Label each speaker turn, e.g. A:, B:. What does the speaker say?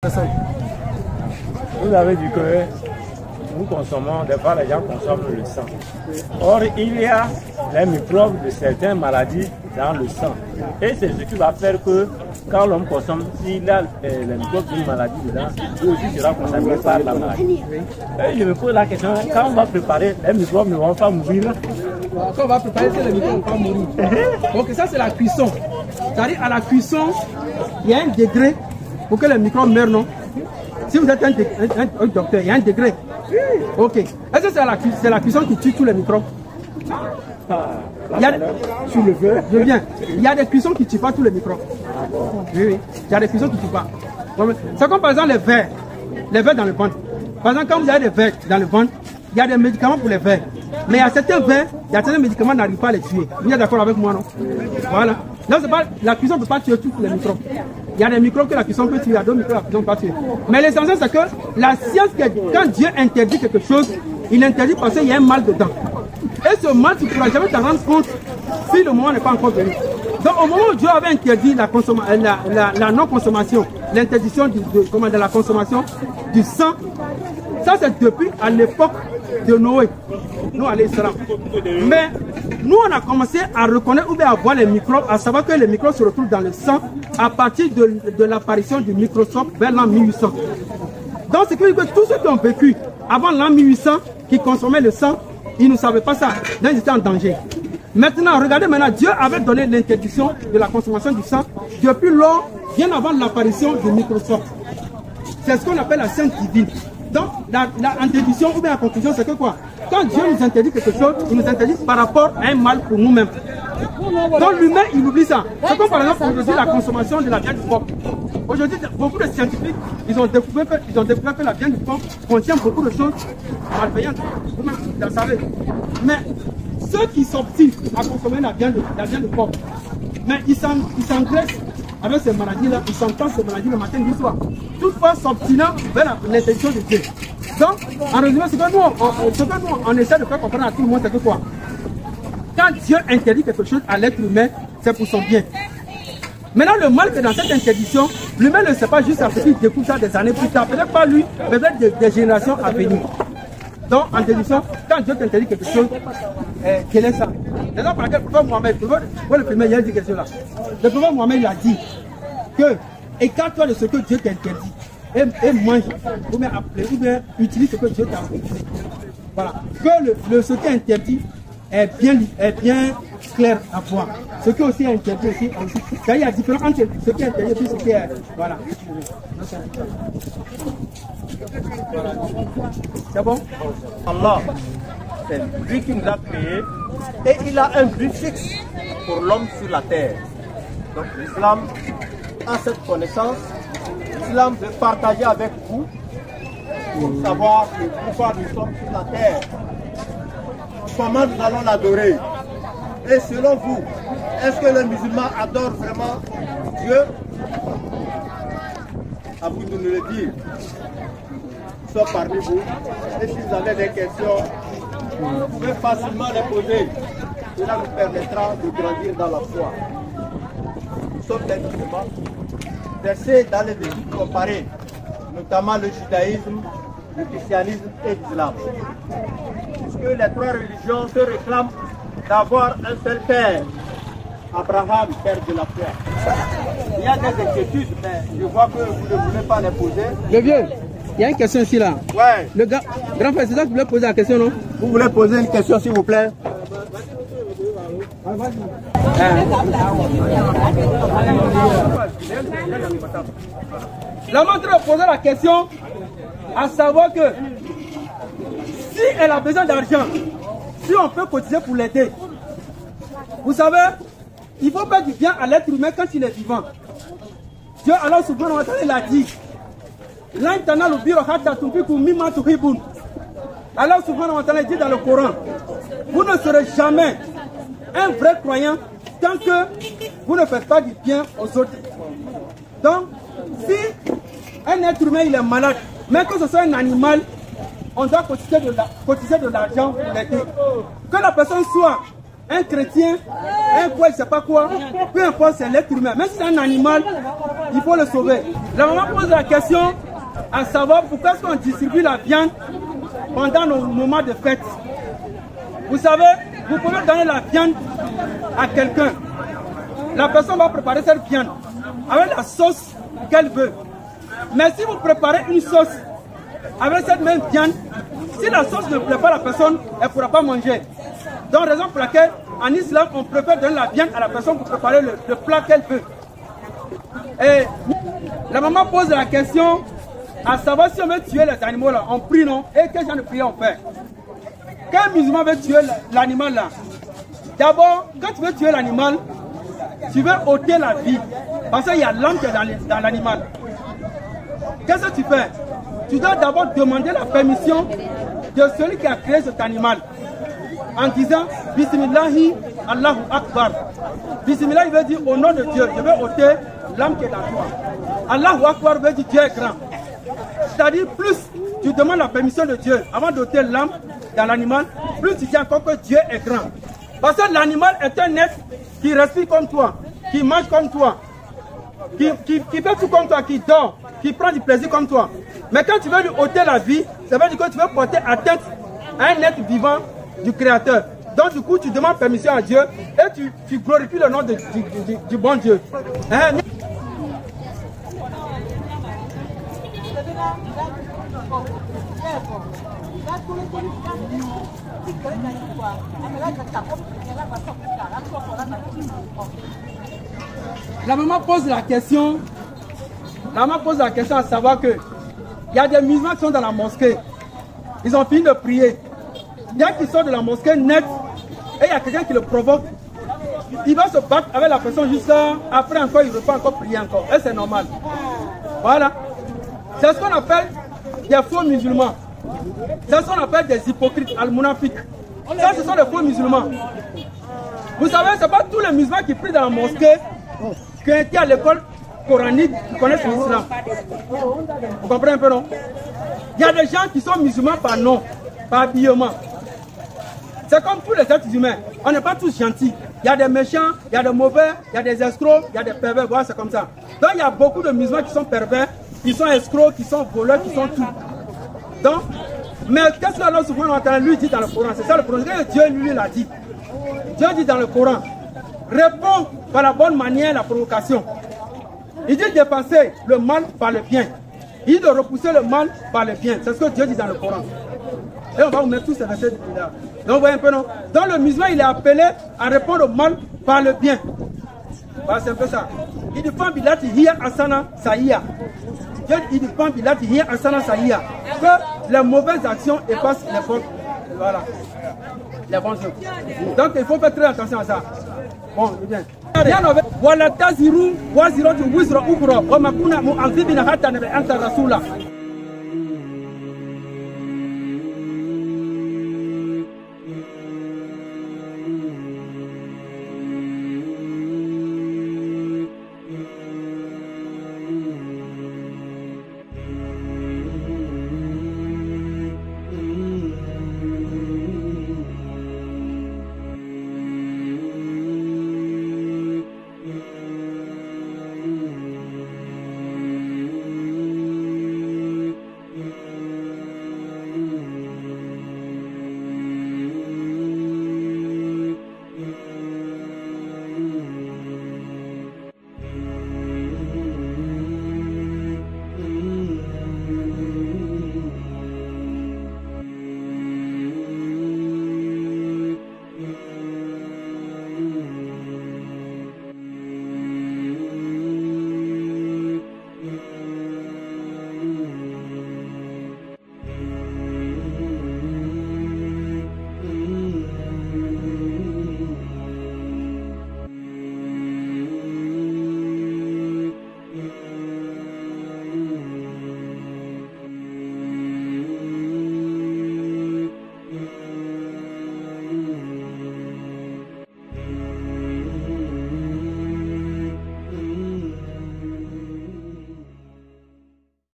A: Vous avez dit que nous consommons, des fois les gens consomment le sang. Or, il y a les microbes de certaines maladies dans le sang. Et c'est ce qui va faire que quand l'homme consomme, s'il a les microbes d'une maladie dedans, lui aussi sera concerné par la maladie. Et je me pose la question, quand on va préparer, les microbes ne vont pas mourir.
B: Quand on va préparer, les microbes ne vont pas mourir. Donc ça c'est la cuisson. C'est-à-dire à la cuisson, il y a un degré pour que les microbes meurent, non? Si vous êtes un docteur, il y a un degré. Ok. Est-ce que c'est la cuisson qui tue tous les microbes?
A: Sur le feu.
B: Je viens. Il y a des cuissons qui ne tuent pas tous les microbes. Oui, oui. Il y a des cuissons qui ne tuent pas. C'est comme par exemple les vers. Les vers dans le ventre. Par exemple, quand vous avez des vers dans le ventre, il y a des médicaments pour les vers. Mais il y a certains vers, il y a certains médicaments qui n'arrivent pas à les tuer. Vous êtes d'accord avec moi, non? Voilà. Donc, la cuisson ne peut pas tuer tous les microbes. Il y a des microbes que la cuisson peut tuer, il y a d'autres microbes que la cuisson ne peut pas tuer. Mais l'essentiel, c'est que la science, quand Dieu interdit quelque chose, il interdit parce qu'il y a un mal dedans. Et ce mal, tu ne pourras jamais t'en rendre compte si le moment n'est pas encore venu. Donc, au moment où Dieu avait interdit la non-consommation, l'interdiction de la consommation du sang, ça c'est depuis à l'époque de Noé, nous à l'Islam. Mais nous on a commencé à reconnaître ou bien à voir les microbes, à savoir que les microbes se retrouvent dans le sang à partir de l'apparition du microscope vers l'an 1800. Donc ce qui veut dire que tous ceux qui ont vécu avant l'an 1800, qui consommaient le sang, ils ne savaient pas ça, donc ils étaient en danger. Maintenant, regardez maintenant, Dieu avait donné l'interdiction de la consommation du sang depuis lors, bien avant l'apparition du microscope. C'est ce qu'on appelle la science divine. Donc, l'interdiction ou bien la conclusion, c'est que quoi? Quand Dieu nous interdit quelque chose, il nous interdit par rapport à un mal pour nous-mêmes. Donc, l'humain, il oublie ça. C'est comme par exemple aujourd'hui la consommation de la viande du porc. Aujourd'hui, beaucoup de scientifiques, ils ont découvert que la viande du porc contient beaucoup de choses malveillantes. Vous-même, vous le savez. Mais ceux qui s'obstinent à consommer la viande de porc, mais ils s'engraissent avec ces maladies-là, ils s'entendent ces maladies le matin et le soir. Toutefois, s'obstinant vers l'intention de Dieu. Donc, en résumé, ce que nous, on essaie de faire comprendre à tout le monde, c'est que quoi? Quand Dieu interdit quelque chose à l'être humain, c'est pour son bien. Maintenant, le mal que dans cette interdiction, l'humain ne sait pas juste à ce qu'il découvre ça des années plus tard, peut-être pas lui, peut-être des générations à venir. Donc, en interdiction, quand Dieu t'interdit quelque chose, quel est ça? C'est là par laquelle le prophète Mohamed, vous le premier, il y a dit quelque chose là. Le prophète Mohamed, il a dit que écarte-toi de ce que Dieu t'interdit et mange, ou bien utilise ce que Dieu t'a interdit. Voilà. Que ce qui est interdit est bien clair à voir. Ce qui aussi est interdit aussi. Il y a la différence entre ce qui est interdit et ce qui est. Voilà. C'est bon?
C: Allah, c'est lui qui nous a créés et il a un but fixe pour l'homme sur la terre. Donc l'islam a cette connaissance. L'islam veut partager avec vous pour savoir pourquoi nous sommes sur la terre. Comment nous allons l'adorer. Et selon vous, est-ce que les musulmans adorent vraiment Dieu? À vous de nous le dire. Nous sommes parmi vous. Et si vous avez des questions, vous pouvez facilement les poser. Cela nous permettra de grandir dans la foi. Nous sommes des musulmans versés dans les études comparées, notamment le judaïsme, le christianisme et l'islam. Puisque les trois religions se réclament d'avoir un seul père, Abraham, père de la foi. Il y a des inquiétudes, mais je vois que vous ne voulez pas les poser.
B: Le vieux, il y a une question ici là.
C: Ouais.
B: Le gars, grand frère, c'est ça que vous voulez poser la question, non?
C: Vous voulez poser une question, s'il vous plaît?
B: La montre a posé la question, à savoir que si elle a besoin d'argent, si on peut cotiser pour l'aider, vous savez, il faut faire du bien à l'être humain quand il est vivant. Dieu Allah subhanahu wa ta'ala l'a dit. Allah subhanahu wa ta'ala dit dans le Coran, vous ne serez jamais un vrai croyant tant que vous ne faites pas du bien aux autres. Donc, si un être humain il est malade, même que ce soit un animal, on doit cotiser de l'argent pour l'aider. Que la personne soit un chrétien, un quoi, je ne sais pas quoi, peu importe, c'est l'être humain. Même si c'est un animal, il faut le sauver. La maman pose la question à savoir pourquoi est-ce qu'on distribue la viande pendant nos moments de fête. Vous savez, vous pouvez donner la viande à quelqu'un. La personne va préparer cette viande avec la sauce qu'elle veut. Mais si vous préparez une sauce avec cette même viande, si la sauce ne plaît pas à la personne, elle ne pourra pas manger. Donc, raison pour laquelle, en islam, on préfère donner la viande à la personne pour préparer le plat qu'elle veut. Et la maman pose la question à savoir si on veut tuer les animaux là, on prie non? Et quel genre de prière on fait? Quand un musulman veut tuer l'animal là, d'abord, quand tu veux tuer l'animal, tu veux ôter la vie. Parce qu'il y a l'âme qui est dans l'animal. Qu'est-ce que tu fais? Tu dois d'abord demander la permission de celui qui a créé cet animal. En disant Bismillahi Allahu Akbar. Bismillah, il veut dire au nom de Dieu, je vais ôter l'âme qui est dans toi. Allahu Akbar veut dire Dieu est grand. C'est-à-dire, plus tu demandes la permission de Dieu avant d'ôter l'âme dans l'animal, plus tu dis encore que Dieu est grand. Parce que l'animal est un être qui respire comme toi, qui mange comme toi, qui fait tout comme toi, qui dort, qui prend du plaisir comme toi. Mais quand tu veux lui ôter la vie, ça veut dire que tu veux porter atteinte à un être vivant du Créateur. Donc du coup, tu demandes permission à Dieu et tu glorifies le nom du bon Dieu. Hein? La maman pose la question. La maman pose la question à savoir que il y a des musulmans qui sont dans la mosquée. Ils ont fini de prier. Dès qu'ils sortent de la mosquée net, et il y a quelqu'un qui le provoque, il va se battre avec la personne juste là. Après encore, il ne veut pas encore prier encore. Et c'est normal. Voilà. C'est ce qu'on appelle des faux musulmans. C'est ce qu'on appelle des hypocrites, al-munafiq. Ça, ce sont les faux musulmans. Vous savez, ce n'est pas tous les musulmans qui prient dans la mosquée qui ont été à l'école coranique qui connaissent l'islam. Vous comprenez un peu, non? Il y a des gens qui sont musulmans par nom, par habillement. C'est comme tous les êtres humains. On n'est pas tous gentils. Il y a des méchants, il y a des mauvais, il y a des escrocs, il y a des pervers. Voilà, c'est comme ça. Donc il y a beaucoup de musulmans qui sont pervers, qui sont escrocs, qui sont voleurs, qui sont tout. Donc, mais qu'est-ce que Allah subhanahu wa ta'ala lui dit dans le Coran? C'est ça le Coran. Dieu lui l'a dit. Dieu dit dans le Coran, réponds par la bonne manière à la provocation. Il dit de dépasser le mal par le bien. Il dit de repousser le mal par le bien. C'est ce que Dieu dit dans le Coran. Et on va vous mettre tous ces versets là. Donc vous voyez un peu, non? Dans le musulman, il est appelé à répondre au mal par le bien. Voilà, c'est un peu ça. Il dit Fambilati hiya asana saïya. Il dit Fambilati hiya asana saïya. Que les mauvaises actions effacent les bonnes. Voilà. Les bonnes choses. Donc il faut faire très attention à ça. Bon, bien. Voilà taziru waziratu wizra ukra wa makuna mu'adhibina hatta nabi anta rasula.